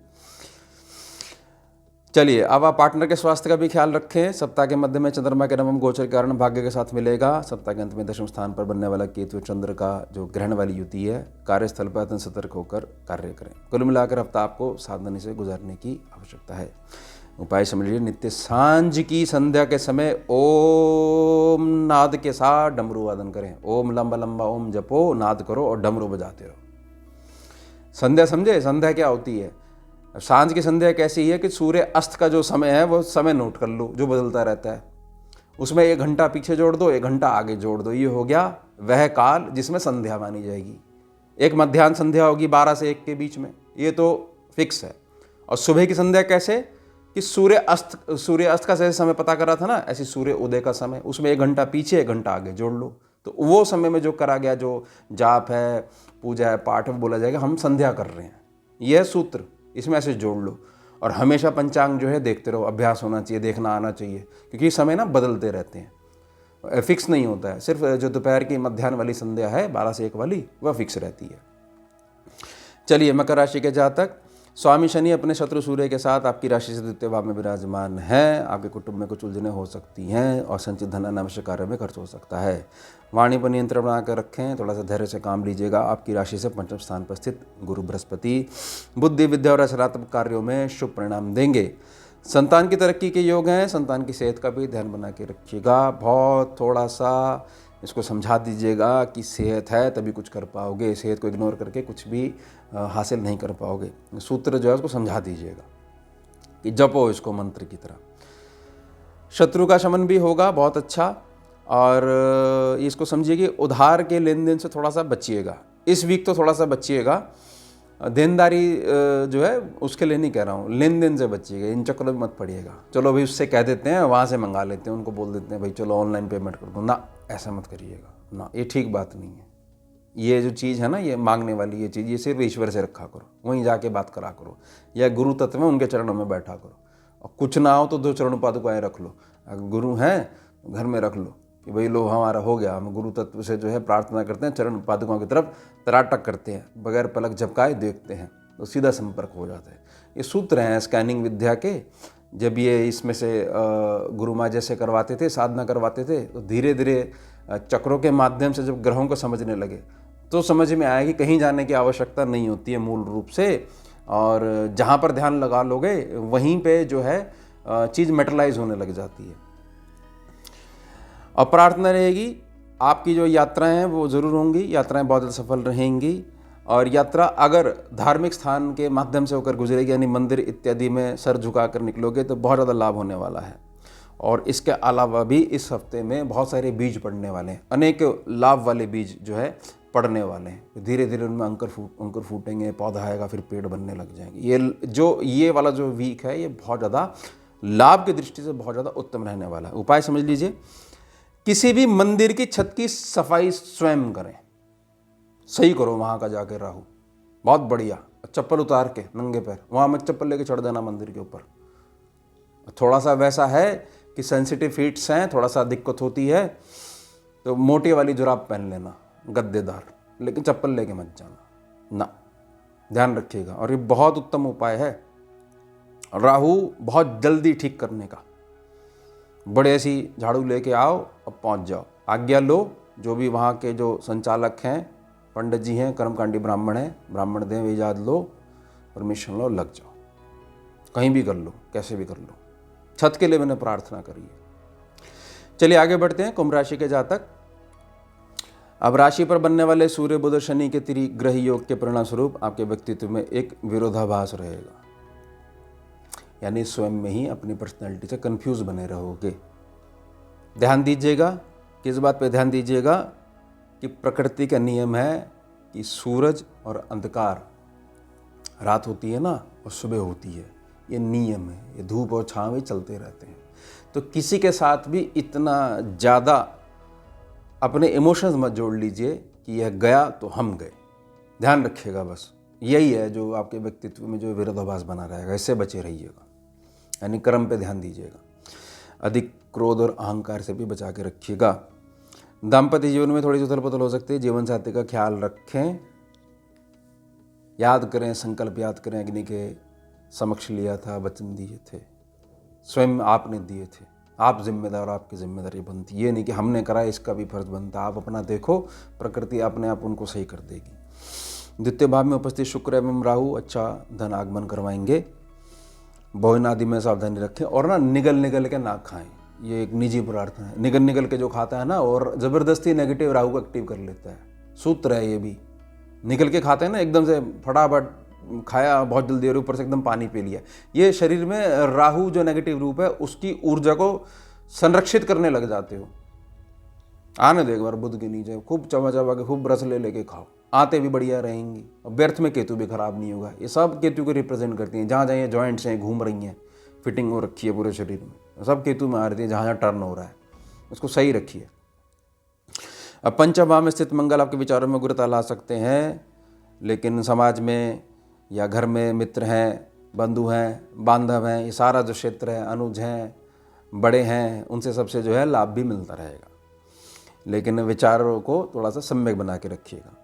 चलिए अब आप पार्टनर के स्वास्थ्य का भी ख्याल रखें। सप्ताह के मध्य में चंद्रमा के नवम गोचर के कारण भाग्य के साथ मिलेगा। सप्ताह के अंत में 10वें स्थान पर बनने वाला केतु चंद्र का जो ग्रहण वाली युति है, कार्यस्थल पर अत्यंत सतर्क होकर कार्य करें। कुल मिलाकर हफ्ता आपको सावधानी से गुजारने की आवश्यकता है। उपाय समझ लीजिए, नित्य सांझ की संध्या के समय ओम नाद के साथ डमरू वादन करें। ओम लंबा लंबा ओम जपो, नाद करो और डमरू बजाते रहो। संध्या समझे, संध्या क्या होती है? अब सांझ की संध्या कैसी है कि सूर्य अस्त का जो समय है वो समय नोट कर लो, जो बदलता रहता है। उसमें 1 घंटा पीछे जोड़ दो, 1 घंटा आगे जोड़ दो, ये हो गया वह काल जिसमें संध्या मानी जाएगी। एक मध्याह्न संध्या होगी 12 से 1 के बीच में, ये तो फिक्स है। और सुबह की संध्या कैसे कि सूर्य अस्त का जैसे समय पता करा था ना, ऐसे सूर्य उदय का समय, उसमें 1 घंटा पीछे 1 घंटा आगे जोड़ लो, तो वो समय में जो करा गया, जो जाप है, पूजा है, पाठ है, बोला जाएगा हम संध्या कर रहे हैं। यह सूत्र, इसमें ऐसे जोड़ लो। और हमेशा पंचांग जो है देखते रहो, अभ्यास होना चाहिए, देखना आना चाहिए, क्योंकि समय ना बदलते रहते हैं, फिक्स नहीं होता है। सिर्फ जो दोपहर की मध्याह्न वाली संध्या है 12 से 1 वाली, वह फिक्स रहती है। चलिए, मकर राशि के जातक, स्वामी शनि अपने शत्रु सूर्य के साथ आपकी राशि से द्वितीय भाव में विराजमान है। आपके कुटुंब में कुछ उलझनें हो सकती हैं और संचित धन अनावश्यक कार्य में खर्च हो सकता है। वाणी पर नियंत्रण बनाकर रखें, थोड़ा सा धैर्य से काम लीजिएगा। आपकी राशि से 5वें स्थान पर स्थित गुरु बृहस्पति बुद्धि, विद्या और रचनात्मक कार्यों में शुभ परिणाम देंगे। संतान की तरक्की के योग हैं। संतान की सेहत का भी ध्यान बना के रखिएगा। बहुत थोड़ा सा इसको समझा दीजिएगा कि सेहत है तभी कुछ कर पाओगे, सेहत को इग्नोर करके कुछ भी हासिल नहीं कर पाओगे। सूत्र जो है उसको समझा दीजिएगा कि जपो इसको मंत्र की तरह। शत्रु का शमन भी होगा, बहुत अच्छा। और इसको समझिए कि उधार के लेन देन से थोड़ा सा बचिएगा, इस वीक तो थोड़ा सा बचिएगा। देनदारी जो है उसके लिए नहीं कह रहा हूँ, लेन देन से बचिएगा, इन चक्करों में मत पड़िएगा। चलो भाई उससे कह देते हैं, वहाँ से मंगा लेते हैं, उनको बोल देते हैं भाई चलो ऑनलाइन पेमेंट कर दो, ना ऐसा मत करिएगा ना, ये ठीक बात नहीं है। ये जो चीज़ है ना, ये मांगने वाली ये चीज़, ये सिर्फ ईश्वर से रखा करो, वहीं जाके बात करा करो, या गुरु तत्व में उनके चरणों में बैठा करो। और कुछ ना हो तो 2 चरण पादुकाएँ रख लो, अगर गुरु हैं घर में रख लो कि भाई लो हमारा हो गया, हम गुरु तत्व से जो है प्रार्थना करते हैं, चरण पादुकाओं की तरफ तराटक करते हैं, बगैर पलक झपकाए देखते हैं तो सीधा संपर्क हो जाता है। ये सूत्र हैं स्कैनिंग विद्या के। जब ये इसमें से गुरु माँ जैसे करवाते थे, साधना करवाते थे, तो धीरे धीरे चक्रों के माध्यम से जब ग्रहों को समझने लगे तो समझ में आया कि कहीं जाने की आवश्यकता नहीं होती है मूल रूप से, और जहाँ पर ध्यान लगा लोगे वहीं पे जो है चीज़ मेटलाइज होने लग जाती है। और प्रार्थना रहेगी आपकी जो यात्राएं हैं वो ज़रूर होंगी, यात्राएं बहुत सफल रहेंगी। और यात्रा अगर धार्मिक स्थान के माध्यम से होकर गुजरेगी, यानी मंदिर इत्यादि में सर झुकाकर निकलोगे, तो बहुत ज़्यादा लाभ होने वाला है। और इसके अलावा भी इस हफ्ते में बहुत सारे बीज पड़ने वाले हैं, अनेक लाभ वाले बीज जो है पड़ने वाले हैं। धीरे धीरे उनमें अंकुर फूटेंगे, पौधा आएगा, फिर पेड़ बनने लग जाएंगे। ये वाला जो वीक है ये बहुत ज़्यादा लाभ की दृष्टि से बहुत ज़्यादा उत्तम रहने वाला है। उपाय समझ लीजिए, किसी भी मंदिर की छत की सफाई स्वयं करें, सही करो वहाँ का जाके राहु, बहुत बढ़िया। चप्पल उतार के नंगे पैर, वहाँ मत चप्पल लेके चढ़ देना मंदिर के ऊपर। थोड़ा सा वैसा है कि सेंसिटिव फीट्स हैं, थोड़ा सा दिक्कत होती है, तो मोटी वाली जुराब पहन लेना गद्देदार, लेकिन चप्पल लेके मत जाना ना, ध्यान रखिएगा। और ये बहुत उत्तम उपाय है राहु बहुत जल्दी ठीक करने का। बड़े सी झाड़ू लेके आओ और पहुंच जाओ, आज्ञा लो, जो भी वहाँ के जो संचालक हैं, पंडित जी हैं, कर्मकांडी ब्राह्मण हैं, ब्राह्मण देव इजाज़त लो, परमिशन लो, लग जाओ, कहीं भी कर लो, कैसे भी कर लो। छत के लिए मैंने प्रार्थना करी है। चलिए आगे बढ़ते हैं। कुंभ राशि के जातक, अब राशि पर बनने वाले सूर्य बुध शनि के त्रिग्रह योग के परिणाम स्वरूप आपके व्यक्तित्व में एक विरोधाभास रहेगा, यानी स्वयं में ही अपनी पर्सनैलिटी से कंफ्यूज बने रहोगे। ध्यान दीजिएगा, किस बात पे ध्यान दीजिएगा कि प्रकृति का नियम है कि सूरज और अंधकार, रात होती है ना और सुबह होती है, ये नियम है, ये धूप और छाँव ही चलते रहते हैं। तो किसी के साथ भी इतना ज़्यादा अपने इमोशंस मत जोड़ लीजिए कि यह गया तो हम गए। ध्यान रखिएगा, बस यही है जो आपके व्यक्तित्व में जो विरोधाभास बना रहेगा, इससे बचे रहिएगा, यानी कर्म पे ध्यान दीजिएगा। अधिक क्रोध और अहंकार से भी बचा के रखिएगा। दाम्पत्य जीवन में थोड़ी उथल पुथल हो सकती है, जीवन साथी का ख्याल रखें। याद करें, संकल्प याद करें, अग्नि के समक्ष लिया था, वचन दिए थे, स्वयं आपने दिए थे, आप जिम्मेदार, आपकी जिम्मेदारी बनती, ये नहीं कि हमने करा इसका भी फर्ज बनता। आप अपना देखो, प्रकृति अपने आप उनको सही कर देगी। द्वितीय भाव में उपस्थित शुक्र एवं राहु अच्छा धन आगमन करवाएंगे। भोजन आदि में सावधानी रखें और ना निगल के ना खाएं, ये एक निजी प्रार्थना है। निगल के जो खाता है ना और ज़बरदस्ती नेगेटिव राहु को एक्टिव कर लेता है, सूत्र है ये भी। निगल के खाते हैं ना एकदम से फटाफट खाया बहुत जल्दी और ऊपर से एकदम पानी पी लिया। ये शरीर में राहु जो नेगेटिव रूप है उसकी ऊर्जा को संरक्षित करने लग जाते हो। आने दो एक बार बुध के नीचे, खूब चबा चबा के खूब रस ले लेके खाओ, आते भी बढ़िया रहेंगी और व्यर्थ में केतु भी खराब नहीं होगा। ये सब केतु को रिप्रेजेंट करती हैं। जहाँ जहाँ ये जॉइंट्स हैं घूम रही हैं, फिटिंग हो रखी है पूरे शरीर में, सब केतु में आ रही है। जहाँ जहाँ टर्न हो रहा है उसको सही रखिए। अब पंचम भाव में स्थित मंगल आपके विचारों में उग्रता ला सकते हैं, लेकिन समाज में या घर में मित्र हैं, बंधु हैं, बांधव हैं, ये सारा जो क्षेत्र है, अनुज हैं, बड़े हैं, उनसे सबसे जो है लाभ भी मिलता रहेगा। लेकिन विचारों को थोड़ा सा सम्यक बना के रखिएगा।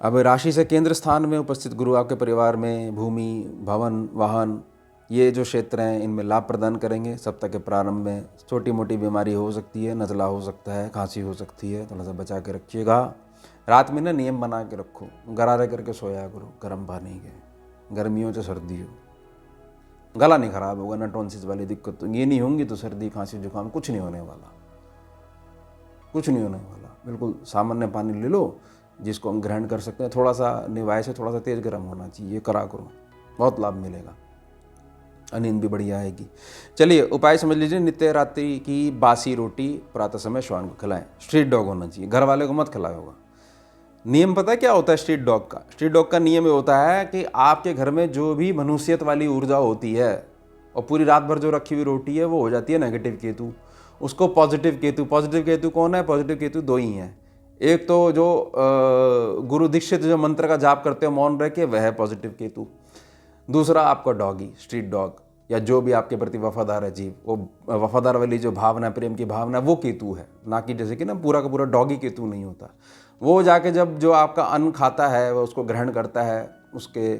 अब राशि से केंद्र स्थान में उपस्थित गुरु आपके परिवार में भूमि, भवन, वाहन, ये जो क्षेत्र हैं इनमें लाभ प्रदान करेंगे। सप्ताह के प्रारंभ में छोटी मोटी बीमारी हो सकती है, नज़ला हो सकता है, खांसी हो सकती है, थोड़ा सा बचा के रखिएगा। रात में ना नियम बना के रखो, गरारे करके सोया करो गर्म पानी के, गर्मियों से सर्दी हो, गला नहीं खराब होगा, ना टॉन्सिस वाली दिक्कत तो ये नहीं होंगी, तो सर्दी खांसी जुकाम कुछ नहीं होने वाला, कुछ नहीं होने वाला। बिल्कुल सामान्य पानी ले लो जिसको हम ग्रहण कर सकते हैं, थोड़ा सा निवाय से थोड़ा सा तेज़ गर्म होना चाहिए, ये करा करो, बहुत लाभ मिलेगा, नींद भी बढ़िया आएगी। चलिए उपाय समझ लीजिए। नित्य रात्रि की बासी रोटी प्रातः समय श्वान को खिलाएं। स्ट्रीट डॉग होना चाहिए, घर वाले को मत खिलाए होगा। नियम पता है क्या होता है स्ट्रीट डॉग का? स्ट्रीट डॉग का नियम ये होता है कि आपके घर में जो भी मनुष्यत वाली ऊर्जा होती है और पूरी रात भर जो रखी हुई रोटी है वो हो जाती है नेगेटिव केतु, उसको पॉजिटिव केतु। पॉजिटिव केतु कौन है? पॉजिटिव केतु दो ही हैं। एक तो जो गुरु दीक्षित जो मंत्र का जाप करते हो मौन रह के, वह है पॉजिटिव केतु। दूसरा आपका डॉगी, स्ट्रीट डॉग, या जो भी आपके प्रति वफादार है जीव, वो वफादार वाली जो भावना, प्रेम की भावना, वो केतु है। ना कि जैसे कि ना पूरा का पूरा डॉगी केतु नहीं होता। वो जाके जब जो आपका अन्न खाता है वो उसको ग्रहण करता है, उसके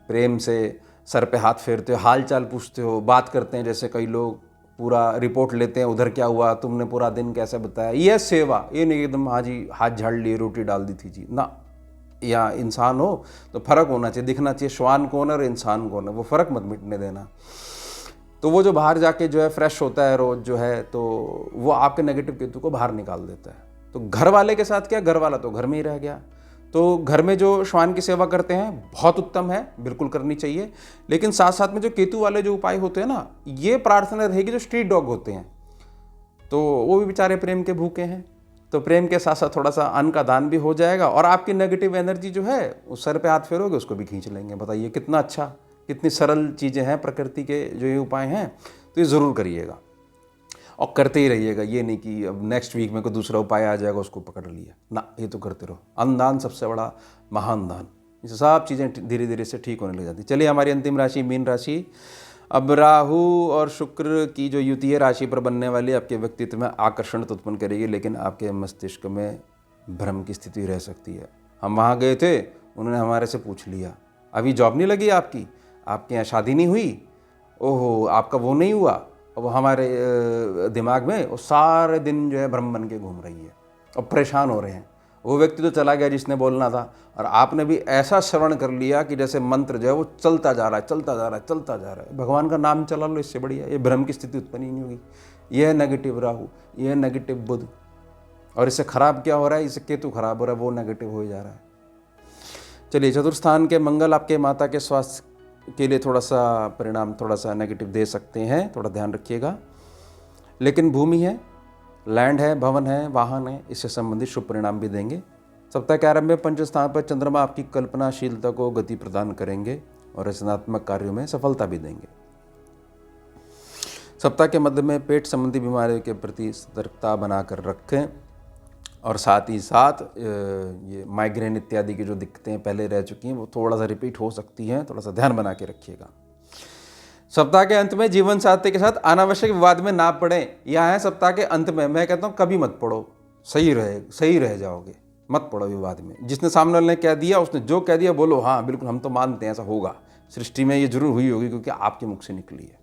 प्रेम से सर पे हाथ फेरते हो, हाल चाल पूछते हो, बात करते हैं। जैसे कई लोग पूरा रिपोर्ट लेते हैं, उधर क्या हुआ, तुमने पूरा दिन कैसे बताया, ये सेवा। ये नहीं एकदम हाँ जी हाथ झाड़ लिए रोटी डाल दी थी जी ना। या इंसान हो तो फर्क होना चाहिए, दिखना चाहिए श्वान कौन है और इंसान कौन है, वो फर्क मत मिटने देना। तो वो जो बाहर जाके जो है फ्रेश होता है रोज जो है, तो वो आपके नेगेटिव केतु को बाहर निकाल देता है। तो घर वाले के साथ क्या, घर वाला तो घर में ही रह गया। तो घर में जो श्वान की सेवा करते हैं बहुत उत्तम है, बिल्कुल करनी चाहिए। लेकिन साथ साथ में जो केतु वाले जो उपाय होते हैं ना, ये प्रार्थना रहेगी जो स्ट्रीट डॉग होते हैं, तो वो भी बेचारे प्रेम के भूखे हैं। तो प्रेम के साथ साथ थोड़ा सा अन्न का दान भी हो जाएगा और आपकी नेगेटिव एनर्जी जो है उस सर पे हाथ फेरोगे उसको भी खींच लेंगे। बताइए कितना अच्छा, कितनी सरल चीज़ें हैं प्रकृति के जो ये उपाय हैं। तो ये ज़रूर करिएगा और करते ही रहिएगा। ये नहीं कि अब नेक्स्ट वीक में कोई दूसरा उपाय आ जाएगा उसको पकड़ लिया ना, ये तो करते रहो। अन्नदान सबसे बड़ा महान दान। ये सब चीज़ें धीरे धीरे से ठीक होने लग जाती। चलिए हमारी अंतिम राशि मीन राशि। अब राहु और शुक्र की जो युति है राशि पर बनने वाली आपके व्यक्तित्व में आकर्षण तो उत्पन्न करेगी, लेकिन आपके मस्तिष्क में भ्रम की स्थिति रह सकती है। हम वहाँ गए थे, उन्होंने हमारे से पूछ लिया, अभी जॉब नहीं लगी आपकी, आपके यहाँ शादी नहीं हुई, ओहो आपका वो नहीं हुआ। अब हमारे दिमाग में वो सारे दिन जो है भ्रम बन के घूम रही है और परेशान हो रहे हैं। वो व्यक्ति तो चला गया जिसने बोलना था, और आपने भी ऐसा श्रवण कर लिया कि जैसे मंत्र जो है वो चलता जा रहा है, चलता जा रहा है, चलता जा रहा है। भगवान का नाम चला लो, इससे बढ़िया ये भ्रम की स्थिति उत्पन्न ही नहीं होगी। यह है नेगेटिव राहु, यह है नेगेटिव बुध, और इससे खराब क्या हो रहा है, इससे केतु खराब हो रहा है, वो नेगेटिव हो जा रहा है। चलिए चतुर्थ स्थान के मंगल आपके माता के स्वास्थ्य के लिए थोड़ा सा परिणाम थोड़ा सा नेगेटिव दे सकते हैं, थोड़ा ध्यान रखिएगा। लेकिन भूमि है, लैंड है, भवन है, वाहन है, इससे संबंधित शुभ परिणाम भी देंगे। सप्ताह के आरंभ में पंचम स्थान पर चंद्रमा आपकी कल्पनाशीलता को गति प्रदान करेंगे और रचनात्मक कार्यों में सफलता भी देंगे। सप्ताह के मध्य में पेट संबंधी बीमारियों के प्रति सतर्कता बनाकर रखें, और साथ ही साथ ये माइग्रेन इत्यादि की जो दिक्कतें पहले रह चुकी हैं वो थोड़ा सा रिपीट हो सकती हैं, थोड़ा सा ध्यान बना के रखिएगा। सप्ताह के अंत में जीवन साथी के साथ अनावश्यक विवाद में ना पड़ें। यह है सप्ताह के अंत में, मैं कहता हूँ कभी मत पड़ो, सही रह जाओगे, मत पड़ो विवाद में। जिसने सामने वाले ने कह दिया, उसने जो कह दिया बोलो हाँ बिल्कुल हम तो मानते हैं ऐसा होगा, सृष्टि में ये जरूर हुई होगी क्योंकि आपके मुख से निकली है।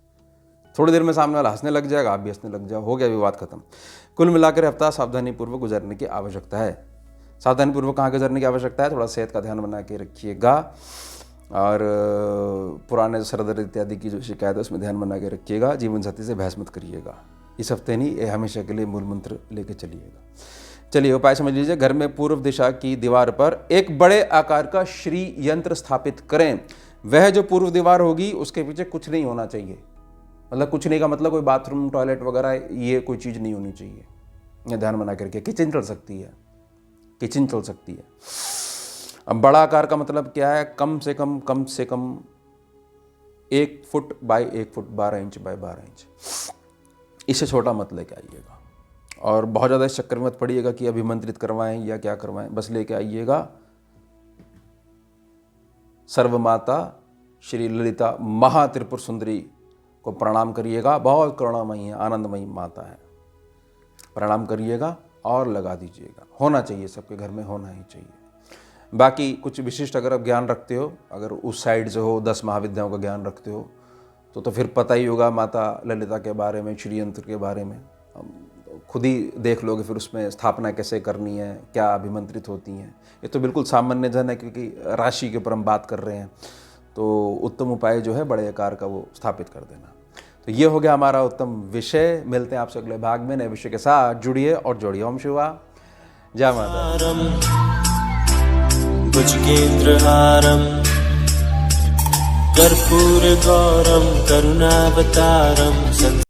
थोड़ी देर में सामने वाला हंसने लग जाएगा, आप भी हंसने लग जाओ, हो गया विवाद खत्म। कुल मिलाकर हफ्ता सावधानीपूर्वक गुजरने की आवश्यकता है। सावधानीपूर्वक कहाँ गुजरने की आवश्यकता है, थोड़ा सेहत का ध्यान बना के रखिएगा, और पुराने सर दर्द इत्यादि की जो शिकायत है उसमें ध्यान बना के रखिएगा। जीवन साथी से बहस मत करिएगा इस हफ्ते नहीं, ये हमेशा के लिए मूल मंत्र लेके चलिएगा। चलिए उपाय समझ लीजिए। घर में पूर्व दिशा की दीवार पर एक बड़े आकार का श्री यंत्र स्थापित करें। वह जो पूर्व दीवार होगी उसके पीछे कुछ नहीं होना चाहिए। मतलब कुछ नहीं का मतलब कोई बाथरूम टॉयलेट वगैरह ये कोई चीज़ नहीं होनी चाहिए। ये ध्यान बना करके किचन चल सकती है, किचन चल सकती है। अब बड़ा आकार का मतलब क्या है? कम से कम 1 foot by 1 foot, 12 inch by 12 inch. इससे छोटा मत लेके आइएगा। और बहुत ज़्यादा इस चक्कर में मत पड़िएगा कि अभिमंत्रित करवाएं या क्या करवाएं। बस लेके आइएगा सर्वमाता श्री ललिता महात्रिपुर सुंदरी को प्रणाम करिएगा। बहुत करुणामयी है, आनंदमयी माता है। प्रणाम करिएगा और लगा दीजिएगा। होना चाहिए, सबके घर में होना ही चाहिए। बाकी कुछ विशिष्ट अगर आप ज्ञान रखते हो, अगर उस साइड से हो, 10 महाविद्याओं का ज्ञान रखते हो तो फिर पता ही होगा माता ललिता के बारे में, श्री यंत्र के बारे में। खुद ही देख लोगे फिर उसमें स्थापना कैसे करनी है, क्या अभिमंत्रित होती हैं। ये तो बिल्कुल सामान्य जन है क्योंकि राशि के ऊपर हम बात कर रहे हैं। तो उत्तम उपाय जो है बड़े आकार का वो स्थापित कर देना। तो ये हो गया हमारा उत्तम विषय। मिलते हैं आपसे अगले भाग में नए विषय के साथ। जुड़िए और जोड़िए। ओम शिवा जय माता। भुजगेन्द्रहारं कर्पूरगौरं करुणावतारं